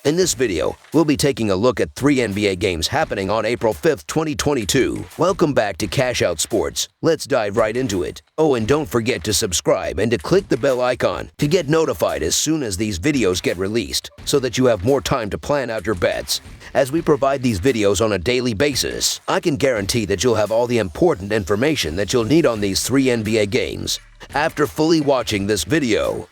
In this video, we'll be taking a look at 3 NBA games happening on April 5th, 2022. Welcome back to Cash Out Sports. Let's dive right into it. Oh, and don't forget to subscribe and to click the bell icon to get notified as soon as these videos get released, so that you have more time to plan out your bets. As we provide these videos on a daily basis, I can guarantee that you'll have all the important information that you'll need on these 3 NBA games after fully watching this video.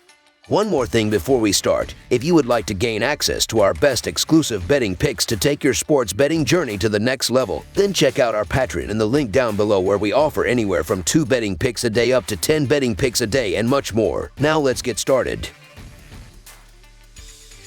One more thing before we start. If you would like to gain access to our best exclusive betting picks to take your sports betting journey to the next level, then check out our Patreon in the link down below, where we offer anywhere from 2 betting picks a day up to 10 betting picks a day and much more. Now let's get started.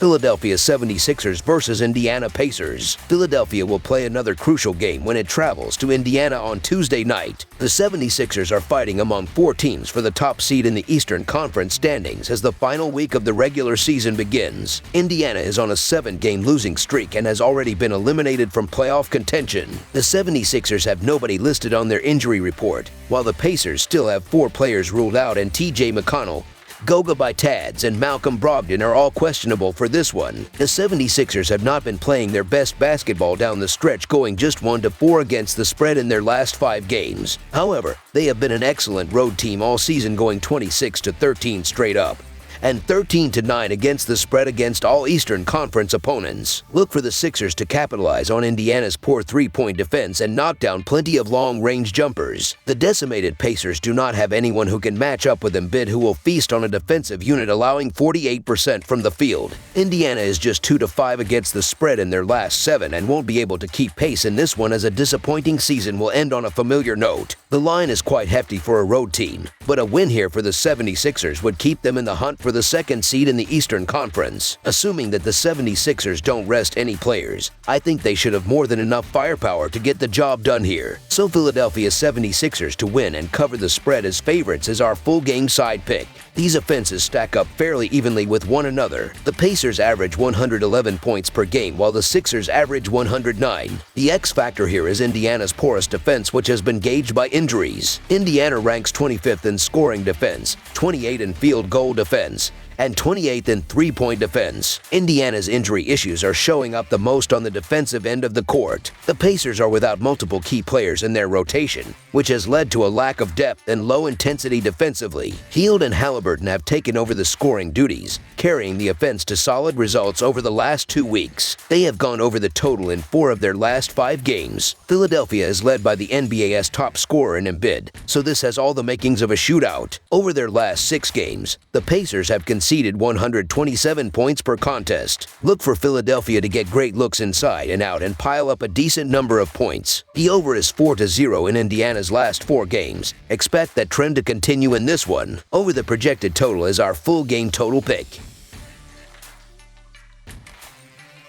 Philadelphia 76ers versus Indiana Pacers. Philadelphia will play another crucial game when it travels to Indiana on Tuesday night. The 76ers are fighting among 4 teams for the top seed in the Eastern Conference standings as the final week of the regular season begins. Indiana is on a 7-game losing streak and has already been eliminated from playoff contention. The 76ers have nobody listed on their injury report, while the Pacers still have 4 players ruled out, and T.J. McConnell, Goga Bitadze, and Malcolm Brogdon are all questionable for this one. The 76ers have not been playing their best basketball down the stretch, going just 1-4 against the spread in their last 5 games. However, they have been an excellent road team all season, going 26-13 straight up and 13-9 against the spread against all Eastern Conference opponents. Look for the Sixers to capitalize on Indiana's poor 3-point defense and knock down plenty of long-range jumpers. The decimated Pacers do not have anyone who can match up with Embiid, who will feast on a defensive unit allowing 48% from the field. Indiana is just 2-5 against the spread in their last 7 and won't be able to keep pace in this one, as a disappointing season will end on a familiar note. The line is quite hefty for a road team, but a win here for the 76ers would keep them in the hunt for the 2nd seed in the Eastern Conference. Assuming that the 76ers don't rest any players, I think they should have more than enough firepower to get the job done here. So Philadelphia 76ers to win and cover the spread as favorites is our full game side pick. These offenses stack up fairly evenly with one another. The Pacers average 111 points per game, while the Sixers average 109. The X factor here is Indiana's porous defense, which has been gauged by injuries. Indiana ranks 25th in scoring defense, 28th in field goal defense, and 28th in 3-point defense. Indiana's injury issues are showing up the most on the defensive end of the court. The Pacers are without multiple key players in their rotation, which has led to a lack of depth and low intensity defensively. Hield and Halliburton have taken over the scoring duties, carrying the offense to solid results over the last 2 weeks. They have gone over the total in 4 of their last 5 games. Philadelphia is led by the NBA's top scorer in Embiid, so this has all the makings of a shootout. Over their last 6 games, the Pacers have conceded 127 points per contest. Look for Philadelphia to get great looks inside and out and pile up a decent number of points. The over is 4-0 in Indiana's last 4 games. Expect that trend to continue in this one. Over the projected total is our full game total pick.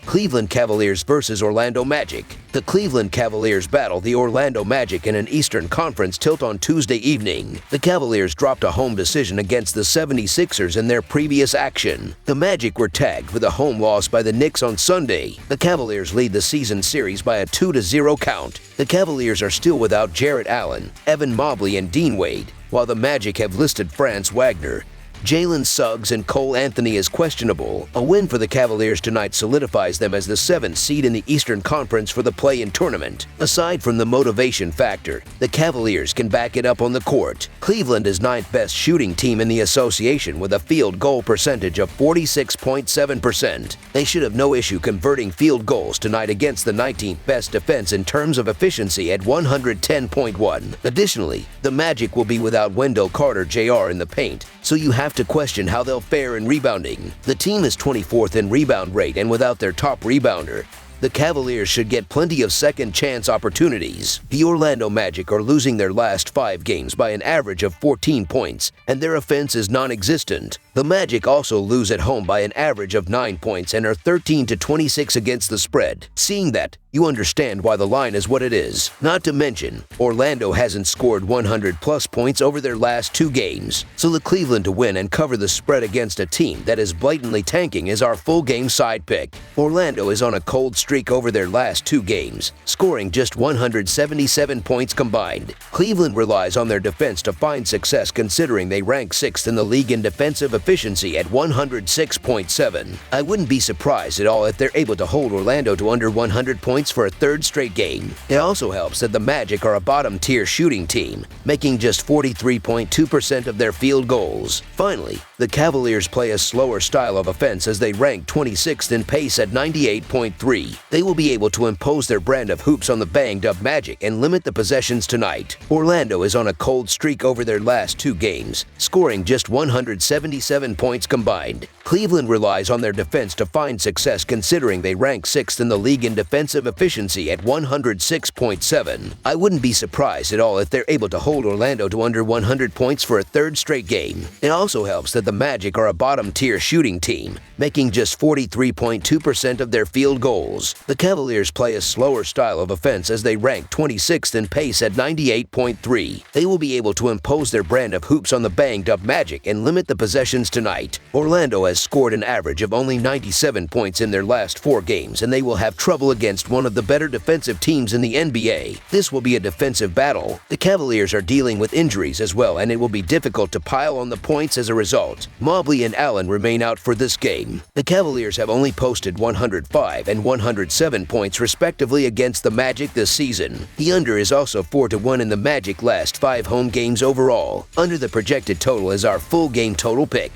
Cleveland Cavaliers versus Orlando Magic. The Cleveland Cavaliers battle the Orlando Magic in an Eastern Conference tilt on Tuesday evening. The Cavaliers dropped a home decision against the 76ers in their previous action. The Magic were tagged with a home loss by the Knicks on Sunday. The Cavaliers lead the season series by a 2-0 count. The Cavaliers are still without Jarrett Allen, Evan Mobley, and Dean Wade, while the Magic have listed Franz Wagner, Jalen Suggs, and Cole Anthony is questionable. A win for the Cavaliers tonight solidifies them as the 7th seed in the Eastern Conference for the play-in tournament. Aside from the motivation factor, the Cavaliers can back it up on the court. Cleveland is 9th best shooting team in the association with a field goal percentage of 46.7%. They should have no issue converting field goals tonight against the 19th best defense in terms of efficiency at 110.1. Additionally, the Magic will be without Wendell Carter Jr. in the paint, so you have to question how they'll fare in rebounding. The team is 24th in rebound rate, and without their top rebounder, the Cavaliers should get plenty of second-chance opportunities. The Orlando Magic are losing their last 5 games by an average of 14 points, and their offense is non-existent. The Magic also lose at home by an average of 9 points and are 13-26 against the spread. Seeing that, you understand why the line is what it is. Not to mention, Orlando hasn't scored 100-plus points over their last 2 games. So the Cleveland to win and cover the spread against a team that is blatantly tanking is our full game side pick. Orlando is on a cold streak over their last 2 games, scoring just 177 points combined. Cleveland relies on their defense to find success, considering they rank 6th in the league in defensive efficiency at 106.7. I wouldn't be surprised at all if they're able to hold Orlando to under 100 points for a third straight game. It also helps that the Magic are a bottom-tier shooting team, making just 43.2% of their field goals. Finally, the Cavaliers play a slower style of offense as they rank 26th in pace at 98.3. They will be able to impose their brand of hoops on the banged-up Magic and limit the possessions tonight. Orlando is on a cold streak over their last 2 games, scoring just 177 points combined. Cleveland relies on their defense to find success considering they rank 6th in the league in defensive efficiency at 106.7. I wouldn't be surprised at all if they're able to hold Orlando to under 100 points for a third straight game. It also helps that the Magic are a bottom-tier shooting team, making just 43.2% of their field goals. The Cavaliers play a slower style of offense as they rank 26th in pace at 98.3. They will be able to impose their brand of hoops on the banged-up Magic and limit the possessions tonight. Orlando has scored an average of only 97 points in their last 4 games, and they will have trouble against one of the better defensive teams in the NBA. This will be a defensive battle. The Cavaliers are dealing with injuries as well, and it will be difficult to pile on the points as a result. Mobley and Allen remain out for this game. The Cavaliers have only posted 105 and 107 points respectively against the Magic this season. The under is also 4-1 in the Magic last 5 home games overall. Under the projected total is our full game total pick.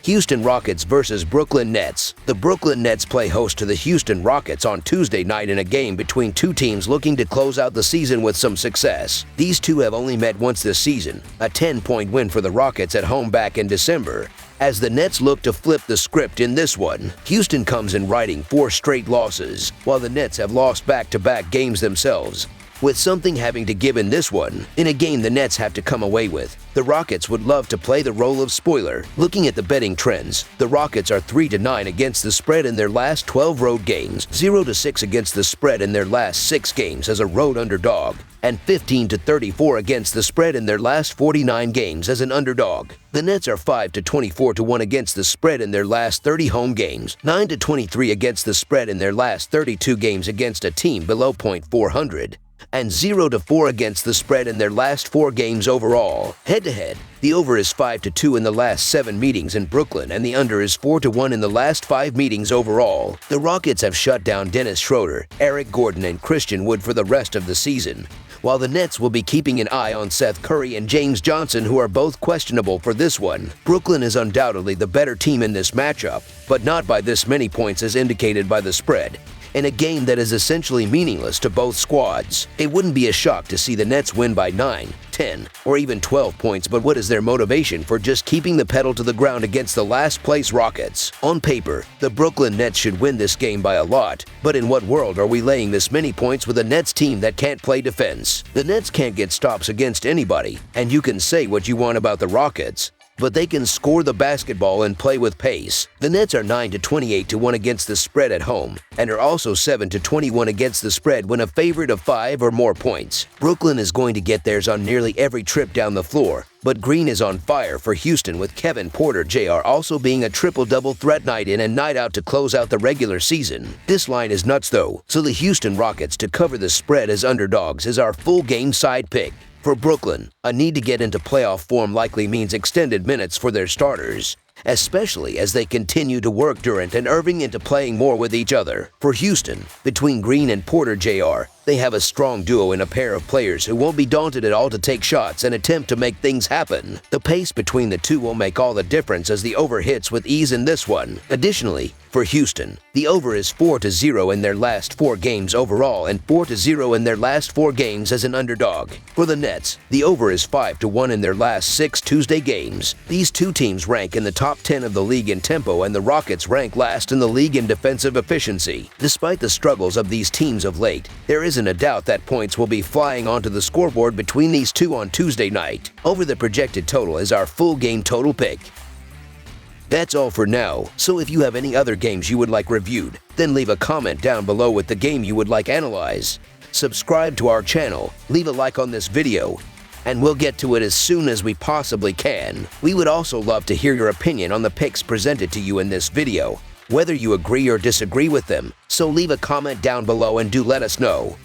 Houston Rockets versus Brooklyn Nets. The Brooklyn Nets play host to the Houston Rockets on Tuesday night in a game between two teams looking to close out the season with some success. These two have only met once this season, a 10-point win for the Rockets at home back in December. As the Nets look to flip the script in this one, Houston comes in riding 4 straight losses, while the Nets have lost back-to-back games themselves, with something having to give in this one, in a game the Nets have to come away with. The Rockets would love to play the role of spoiler. Looking at the betting trends, the Rockets are 3-9 against the spread in their last 12 road games, 0-6 against the spread in their last 6 games as a road underdog, and 15-34 against the spread in their last 49 games as an underdog. The Nets are 5-24-1 against the spread in their last 30 home games, 9-23 against the spread in their last 32 games against a team below .400, and 0-4 against the spread in their last 4 games overall. Head-to-head, the over is 5-2 in the last 7 meetings in Brooklyn, and the under is 4-1 in the last 5 meetings overall. The Rockets have shut down Dennis Schroeder, Eric Gordon, and Christian Wood for the rest of the season, while the Nets will be keeping an eye on Seth Curry and James Johnson, who are both questionable for this one. Brooklyn is undoubtedly the better team in this matchup, but not by this many points as indicated by the spread, in a game that is essentially meaningless to both squads. It wouldn't be a shock to see the Nets win by 9, 10, or even 12 points, but what is their motivation for just keeping the pedal to the ground against the last-place Rockets? On paper, the Brooklyn Nets should win this game by a lot, but in what world are we laying this many points with a Nets team that can't play defense? The Nets can't get stops against anybody, and you can say what you want about the Rockets, but they can score the basketball and play with pace. The Nets are 9-28-1 against the spread at home, and are also 7-21 against the spread when a favorite of 5 or more points. Brooklyn is going to get theirs on nearly every trip down the floor, but Green is on fire for Houston, with Kevin Porter Jr. also being a triple-double threat night in and night out to close out the regular season. This line is nuts though, so the Houston Rockets to cover the spread as underdogs is our full game side pick. For Brooklyn, a need to get into playoff form likely means extended minutes for their starters, especially as they continue to work Durant and Irving into playing more with each other. For Houston, between Green and Porter Jr., they have a strong duo in a pair of players who won't be daunted at all to take shots and attempt to make things happen. The pace between the two will make all the difference as the over hits with ease in this one. Additionally, for Houston, the over is 4-0 in their last 4 games overall and 4-0 in their last 4 games as an underdog. For the Nets, the over is 5-1 in their last 6 Tuesday games. These two teams rank in the top 10 of the league in tempo, and the Rockets rank last in the league in defensive efficiency. Despite the struggles of these teams of late, there isn't a doubt that points will be flying onto the scoreboard between these two on Tuesday night. Over the projected total is our full game total pick. That's all for now, so if you have any other games you would like reviewed, then leave a comment down below with the game you would like analyzed. Subscribe to our channel, leave a like on this video, and we'll get to it as soon as we possibly can. We would also love to hear your opinion on the picks presented to you in this video, whether you agree or disagree with them, so leave a comment down below and do let us know.